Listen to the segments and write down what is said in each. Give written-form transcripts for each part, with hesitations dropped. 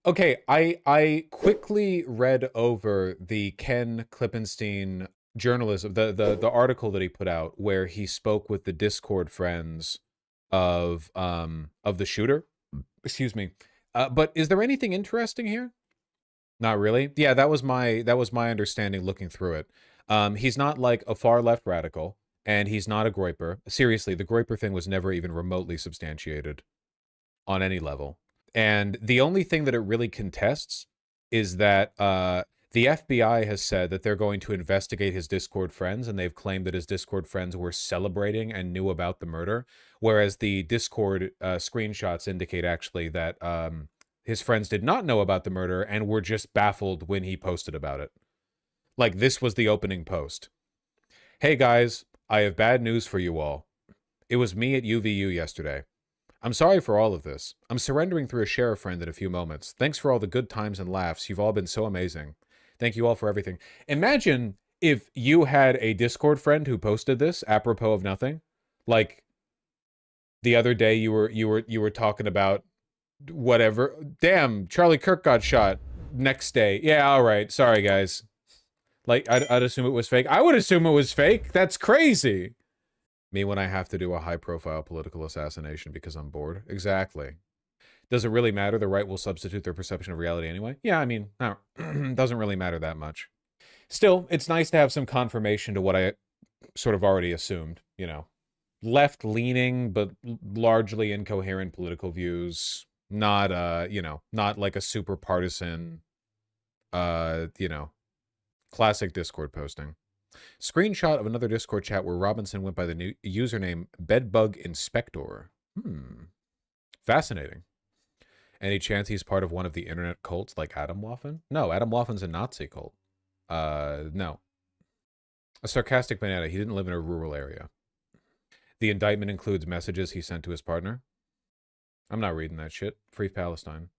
Okay, I quickly read over the Ken Klippenstein journalism, the article that he put out where he spoke with the Discord friends of the shooter. Excuse me. But is there anything interesting here? Not really. Yeah, that was my understanding looking through it. He's not like a far left radical, and he's not a groyper. Seriously, the groyper thing was never even remotely substantiated on any level. And the only thing that it really contests is that the FBI has said that they're going to investigate his Discord friends, and they've claimed that his Discord friends were celebrating and knew about the murder, whereas the Discord screenshots indicate actually that his friends did not know about the murder and were just baffled when he posted about it. Like, this was the opening post. Hey guys, I have bad news for you all. It was me at UVU yesterday. I'm sorry for all of this. I'm surrendering through a sheriff friend in a few moments. Thanks for all the good times and laughs. You've all been so amazing. Thank you all for everything. Imagine if you had a Discord friend who posted this apropos of nothing. Like the other day you were talking about whatever. Damn, Charlie Kirk got shot. Next day. Yeah, all right. Sorry guys. Like I'd assume it was fake. I would assume it was fake. That's crazy. Me when I have to do a high-profile political assassination because I'm bored. Exactly. Does it really matter? The right will substitute their perception of reality anyway? Yeah, I mean, no, doesn't really matter that much. Still, it's nice to have some confirmation to what I sort of already assumed, you know. Left-leaning, but largely incoherent political views. Not, you know, not like a super partisan, you know, classic Discord posting. Screenshot of another Discord chat where Robinson went by the new username Bedbug Inspector. Fascinating. Any chance he's part of one of the internet cults like Adam Waffen? No, Adam Waffen's a Nazi cult. No. A sarcastic banana. He didn't live in a rural area. The indictment includes messages he sent to his partner. I'm not reading that shit. Free Palestine.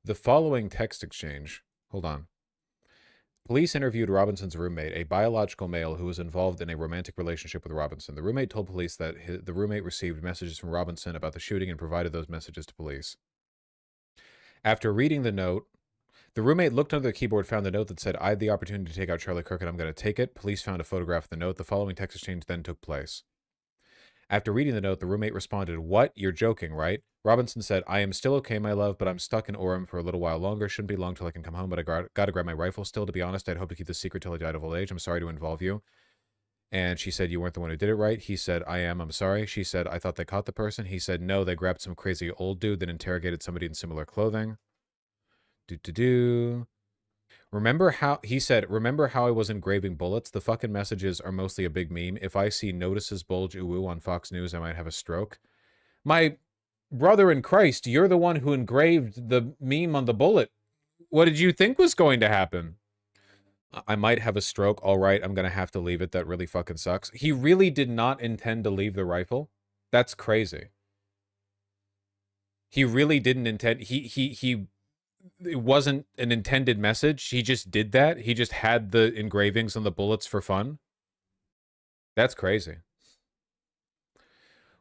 The following text exchange. Hold on. Police interviewed Robinson's roommate, a biological male who was involved in a romantic relationship with Robinson. The roommate told police that the roommate received messages from Robinson about the shooting and provided those messages to police. After reading the note, the roommate looked under the keyboard, found the note that said, I had the opportunity to take out Charlie Kirk and I'm going to take it. Police found a photograph of the note. The following text exchange then took place. After reading the note, the roommate responded, What? You're joking, right? Robinson said, I am still okay, my love, but I'm stuck in Orem for a little while longer. Shouldn't be long till I can come home, but I gotta grab my rifle still. To be honest, I'd hope to keep this secret till I died of old age. I'm sorry to involve you. And she said, you weren't the one who did it, right? He said, I am. I'm sorry. She said, I thought they caught the person. He said, no, they grabbed some crazy old dude that interrogated somebody in similar clothing. Remember how, he said, remember how I was engraving bullets? The fucking messages are mostly a big meme. If I see notices bulge ooh on Fox News, I might have a stroke. My brother in Christ, you're the one who engraved the meme on the bullet. What did you think was going to happen? I might have a stroke. All right, I'm going to have to leave it. That really fucking sucks. He really did not intend to leave the rifle? That's crazy. He really didn't intend... It wasn't an intended message. He just did that. He just had the engravings on the bullets for fun. That's crazy.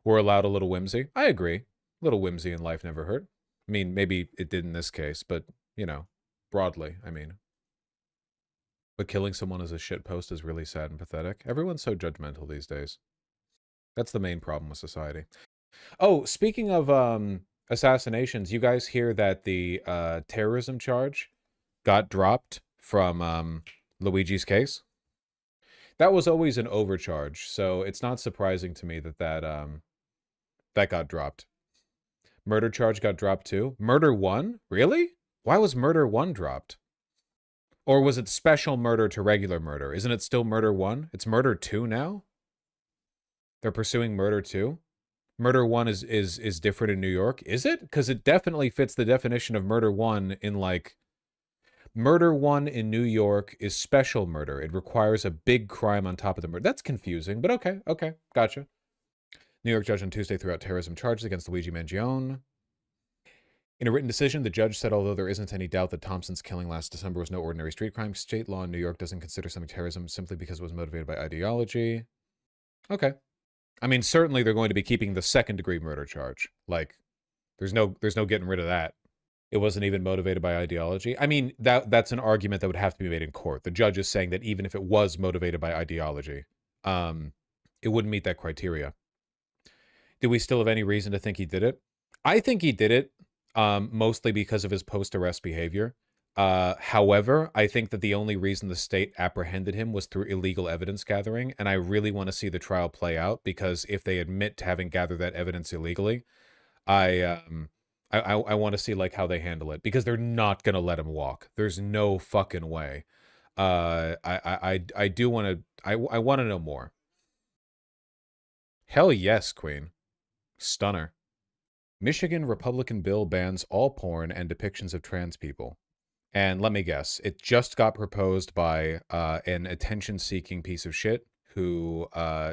We're allowed a little whimsy. I agree. A little whimsy in life never hurt. I mean, maybe it did in this case, but, you know, broadly, I mean. But killing someone as a shitpost is really sad and pathetic. Everyone's so judgmental these days. That's the main problem with society. Oh, speaking of assassinations, you guys hear that the terrorism charge got dropped from Luigi's case? That was always an overcharge, so it's not surprising to me that that got dropped. Murder charge got dropped too? Murder 1? Really? Why was murder 1 dropped? Or was it special murder to regular murder? Isn't it still murder 1? It's murder 2 now? They're pursuing murder 2? Murder 1 is different in New York? Is it? Because it definitely fits the definition of murder 1 in, like... Murder 1 in New York is special murder. It requires a big crime on top of the murder. That's confusing, but okay, gotcha. New York judge on Tuesday threw out terrorism charges against Luigi Mangione. In a written decision, the judge said although there isn't any doubt that Thompson's killing last December was no ordinary street crime, state law in New York doesn't consider something terrorism simply because it was motivated by ideology. Okay. I mean, certainly they're going to be keeping the second-degree murder charge. Like, there's no getting rid of that. It wasn't even motivated by ideology. I mean, that's an argument that would have to be made in court. The judge is saying that even if it was motivated by ideology, it wouldn't meet that criteria. Do we still have any reason to think he did it? I think he did it, mostly because of his post-arrest behavior. However, I think that the only reason the state apprehended him was through illegal evidence gathering, and I really want to see the trial play out, because if they admit to having gathered that evidence illegally, I want to see like how they handle it, because they're not gonna let him walk. There's no fucking way. I do want to. I want to know more. Hell yes, Queen. Stunner. Michigan Republican bill bans all porn and depictions of trans people. And let me guess, it just got proposed by an attention-seeking piece of shit who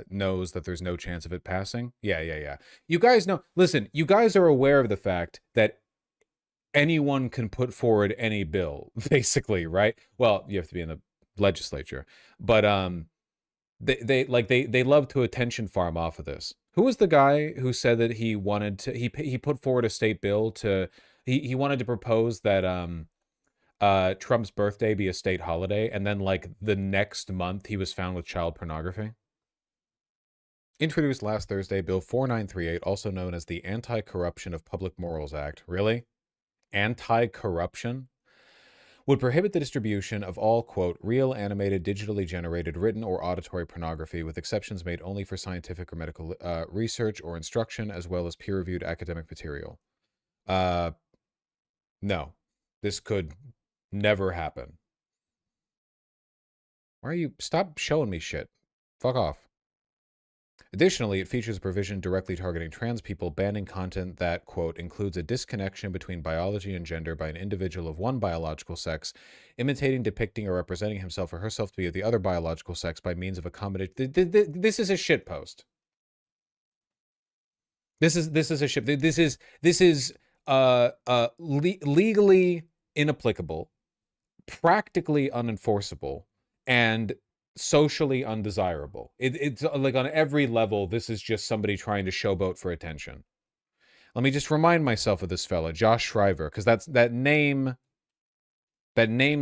knows that there's no chance of it passing. Yeah. You guys know, listen, you guys are aware of the fact that anyone can put forward any bill, basically, right? Well, you have to be in the legislature. But they love to attention farm off of this. Who was the guy who said that he wanted to he put forward a state bill to he wanted to propose that Trump's birthday be a state holiday, and then like the next month he was found with child pornography? Introduced last Thursday, Bill 4938, also known as the Anti-Corruption of Public Morals Act. Really? Anti-corruption? Would prohibit the distribution of all, quote, real, animated, digitally generated, written, or auditory pornography, with exceptions made only for scientific or medical research or instruction, as well as peer-reviewed academic material. No. This could never happen. Why are you... Stop showing me shit. Fuck off. Additionally, it features a provision directly targeting trans people, banning content that, quote, includes a disconnection between biology and gender by an individual of one biological sex, imitating, depicting, or representing himself or herself to be of the other biological sex by means of a combination. This is a shit post. This is a shit. This is legally inapplicable, practically unenforceable, and socially undesirable. It's like on every level, this is just somebody trying to showboat for attention. Let me just remind myself of this fella, Josh Shriver, because that name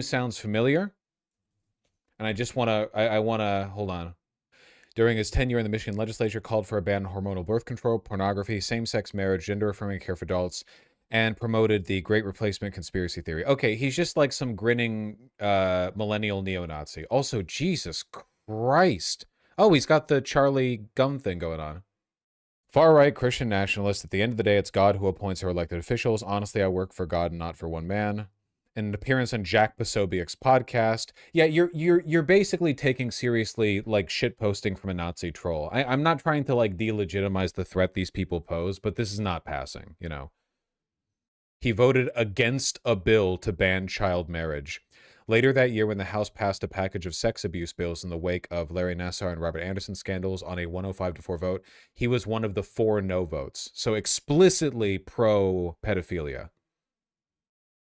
sounds familiar. And I just want to, I want to, hold on. During his tenure in the Michigan legislature, called for a ban on hormonal birth control, pornography, same-sex marriage, gender-affirming care for adults, and promoted the Great Replacement conspiracy theory. Okay, he's just like some grinning millennial neo-Nazi. Also, Jesus Christ. Oh, he's got the Charlie Gum thing going on. Far-right Christian nationalist. At the end of the day, it's God who appoints our elected officials. Honestly, I work for God and not for one man. An appearance on Jack Posobiec's podcast. Yeah, you're basically taking seriously like shit posting from a Nazi troll. I'm not trying to like delegitimize the threat these people pose, but this is not passing, you know. He voted against a bill to ban child marriage. Later that year, when the House passed a package of sex abuse bills in the wake of Larry Nassar and Robert Anderson scandals on a 105-4 vote, he was one of the 4 no votes. So explicitly pro-pedophilia.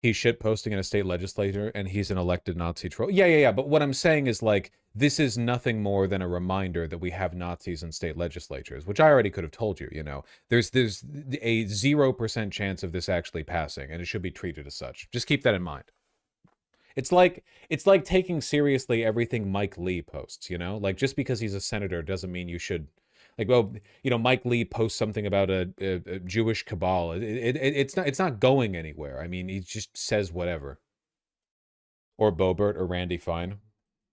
He's shitposting in a state legislature, and he's an elected Nazi troll. Yeah. But what I'm saying is, like, this is nothing more than a reminder that we have Nazis in state legislatures, which I already could have told you, you know. There's a 0% chance of this actually passing, and it should be treated as such. Just keep that in mind. It's like taking seriously everything Mike Lee posts, you know? Like, just because he's a senator doesn't mean you should... Like, well, you know, Mike Lee posts something about a Jewish cabal. It's not going anywhere. I mean, he just says whatever. Or Boebert or Randy Fine.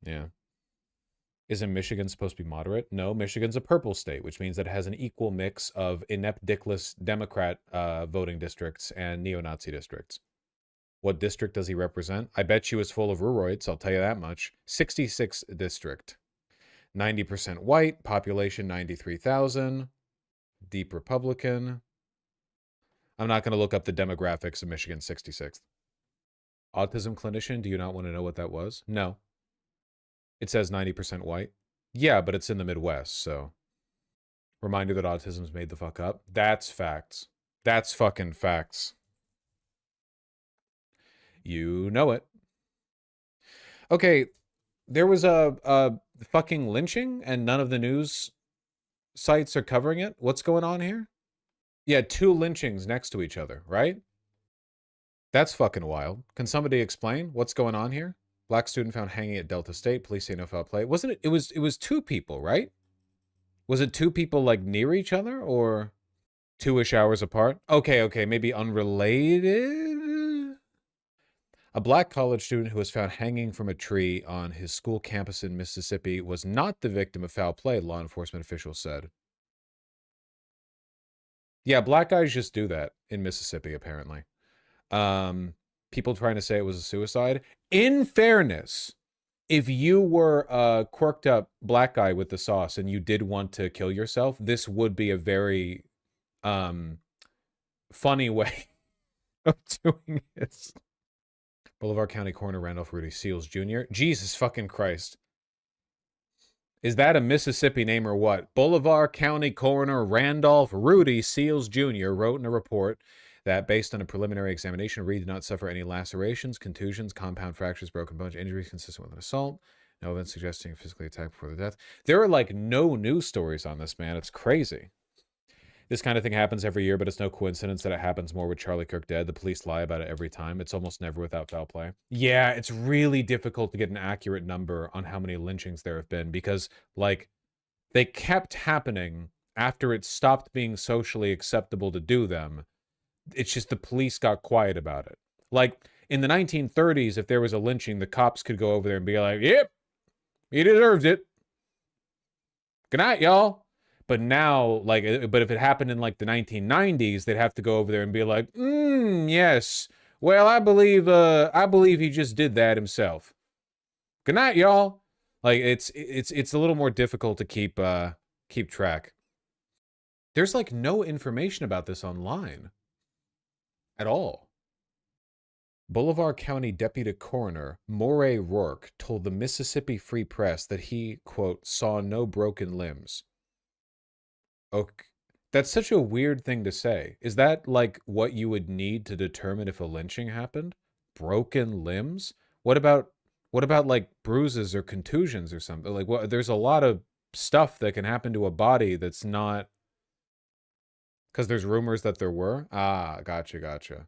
Yeah. Isn't Michigan supposed to be moderate? No, Michigan's a purple state, which means that it has an equal mix of inept, dickless Democrat voting districts and neo-Nazi districts. What district does he represent? I bet you it's full of Ruroids, I'll tell you that much. 66th district. 90% white, population 93,000, deep Republican. I'm not going to look up the demographics of Michigan 66th. Autism clinician, do you not want to know what that was? No. It says 90% white. Yeah, but it's in the Midwest, so. Reminder that autism's made the fuck up. That's facts. That's fucking facts. You know it. Okay, there was a fucking lynching and none of the news sites are covering it. What's going on here? Yeah, 2 lynchings next to each other, right? That's fucking wild. Can somebody explain what's going on here? Black student found hanging at Delta State. Police say no foul play. Wasn't it? It was two people, right? Was it two people like near each other or 2-ish hours apart? Okay, okay, maybe unrelated. A black college student who was found hanging from a tree on his school campus in Mississippi was not the victim of foul play, law enforcement officials said. Yeah, black guys just do that in Mississippi, apparently. People trying to say it was a suicide. In fairness, if you were a quirked up black guy with the sauce and you did want to kill yourself, this would be a very funny way of doing it. Boulevard County Coroner Randolph Rudy Seals Jr. Jesus fucking Christ. Is that a Mississippi name or what? Boulevard County Coroner Randolph Rudy Seals Jr. wrote in a report that based on a preliminary examination, Reed did not suffer any lacerations, contusions, compound fractures, broken bones, injuries consistent with an assault. No evidence suggesting physically attacked before the death. There are like no news stories on this, man. It's crazy. This kind of thing happens every year, but it's no coincidence that it happens more with Charlie Kirk dead. The police lie about it every time. It's almost never without foul play. Yeah, it's really difficult to get an accurate number on how many lynchings there have been because, like, they kept happening after it stopped being socially acceptable to do them. It's just the police got quiet about it. Like, in the 1930s, if there was a lynching, the cops could go over there and be like, yep, he deserves it. Good night, y'all. But now, like, but if it happened in like the 1990s, they'd have to go over there and be like, yes. Well, I believe he just did that himself. Good night, y'all. Like, it's a little more difficult to keep track. There's like no information about this online at all. Boulevard County Deputy Coroner Moray Rourke told the Mississippi Free Press that he, quote, saw no broken limbs. Okay. That's such a weird thing to say. Is that like what you would need to determine if a lynching happened? Broken limbs? What about like bruises or contusions or something? Like what there's a lot of stuff that can happen to a body that's not because there's rumors that there were. Ah, gotcha.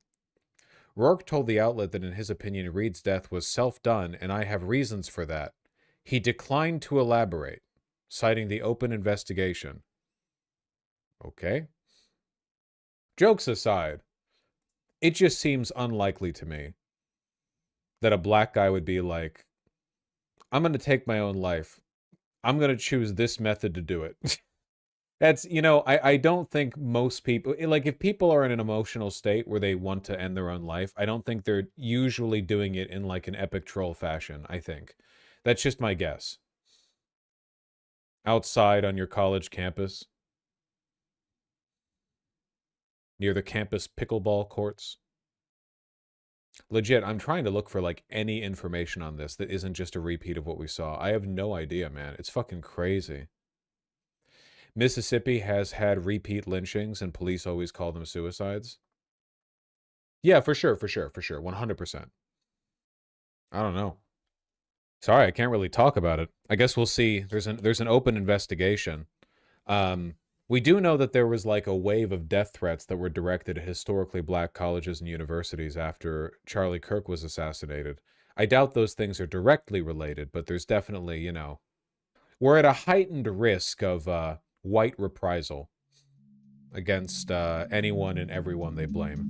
Rourke told the outlet that in his opinion Reed's death was self-done and I have reasons for that. He declined to elaborate, citing the open investigation. Okay. Jokes aside, it just seems unlikely to me that a black guy would be like, I'm going to take my own life. I'm going to choose this method to do it. That's, I don't think most people, like if people are in an emotional state where they want to end their own life, I don't think they're usually doing it in like an epic troll fashion, I think. That's just my guess. Outside on your college campus, near the campus pickleball courts. Legit, I'm trying to look for like any information on this that isn't just a repeat of what we saw. I have no idea, man. It's fucking crazy. Mississippi has had repeat lynchings and police always call them suicides. Yeah, for sure. 100%. I don't know. Sorry, I can't really talk about it. I guess we'll see. There's an open investigation. We do know that there was like a wave of death threats that were directed at historically black colleges and universities after Charlie Kirk was assassinated. I doubt those things are directly related, but there's definitely, we're at a heightened risk of white reprisal against anyone and everyone they blame.